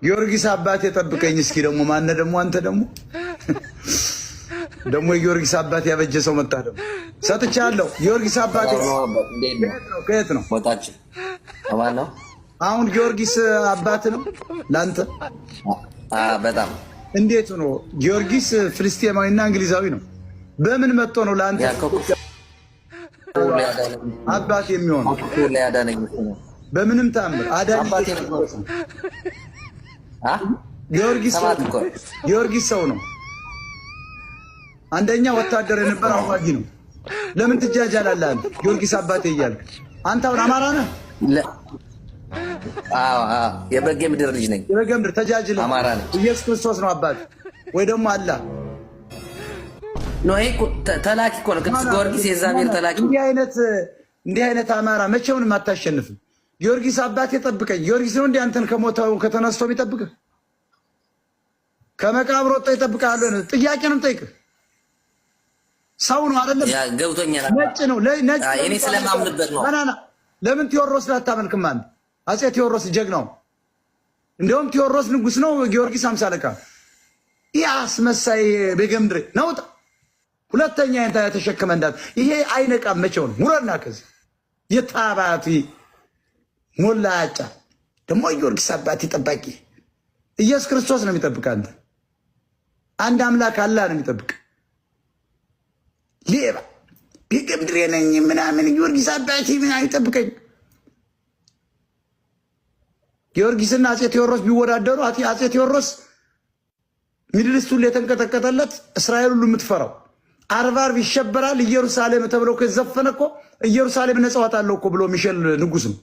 ጊዮርጊስ አባቴ ጠብቀኝ እስኪ ደግሞ ማነ ደግሞ አንተ ደግሞ ደግሞ የጊዮርጊስ አባቴ ያበጀ ሰው መጣ ደግሞ ሰጥቻለሁ። ጊዮርጊስ አባቴ ከየት ነው ወጣች? ማን ነው አሁን? ጊዮርጊስ አባት ነው ላንተ? በጣም እንዴት ነው? ጊዮርጊስ ፍልስጤማዊና እንግሊዛዊ ነው። በምን መጥቶ ነው ላንተ አባት የሚሆነው? በምንም ታምር አዳኝ ጊዮርጊስ ሰው ነው። አንደኛ ወታደር የነበረ አዋጊ ነው። ለምን ትጃጃላለህ አንተ? ጊዮርጊስ አባቴ እያልክ አንተ አሁን አማራ ነህ? የበጌ ምድር ልጅ ነኝ። የበጌ ምድር ተጃጅል። አማራ ነኝ። ኢየሱስ ክርስቶስ ነው አባት ወይ ደግሞ አላህ ነው? ይሄ ተላኪ እኮ ነው። ቅዱስ ጊዮርጊስ የእግዚአብሔር ተላኪ። እንዲህ አይነት አማራ መቼውንም አታሸንፍም። ጊዮርጊስ አባቴ ጠብቀኝ። ጊዮርጊስ ነው እንዴ አንተን ከሞተው ከተነስቶ የሚጠብቅህ? ከመቃብር ወጥቶ ይጠብቅሃል? ጥያቄ ነው የምጠይቅህ። ሰው ነው አይደለም? ገብቶኛል። ነጭ ነው ነጭ። እኔ ስለማምንበት ነው። ለምን ቴዎድሮስ ላታመልክም? አንተ አፄ ቴዎድሮስ ጀግናው፣ እንደውም ቴዎድሮስ ንጉስ ነው፣ ጊዮርጊስ አምሳ አለቃ። ይህ አስመሳይ በገምድሬ ነውጣ። ሁለተኛ አይንታ የተሸከመ እንዳት ይሄ አይነቃም። መቼው ነው ሙረና ከዚህ የታባቲ ሞላጫ ደግሞ ጊዮርጊስ አባቴ ጠባቂ ኢየሱስ ክርስቶስ ነው የሚጠብቅ። አንተ አንድ አምላክ አላህ ነው የሚጠብቅ። ሌባ በገምድሬ ነኝ ምናምን ጊዮርጊስ አባቴ ምናምን ይጠብቀኝ። ጊዮርጊስና አፄ ቴዎድሮስ ቢወዳደሩ አፄ ቴዎድሮስ ሚድልስት ሁሉ የተንቀጠቀጠለት እስራኤል ሁሉ የምትፈራው 40 ይሸበራል ኢየሩሳሌም ተብሎ ከዘፈነ እኮ ኢየሩሳሌም ነፃ ወጣለሁ እኮ ብሎ ሚሸል ንጉስ ነው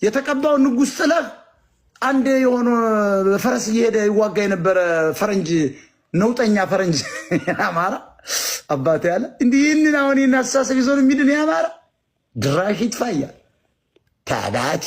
የተቀባው። ንጉስ ጥለህ አንድ የሆነ ፈረስ እየሄደ ይዋጋ የነበረ ፈረንጅ ነውጠኛ ፈረንጅ አማራ አባቴ ያለ እንዲህ ይህንን አሁን ይህን አስተሳሰብ ይዞ የሚድን ያማራ ድራሽ ይጥፋያል ታዳቴ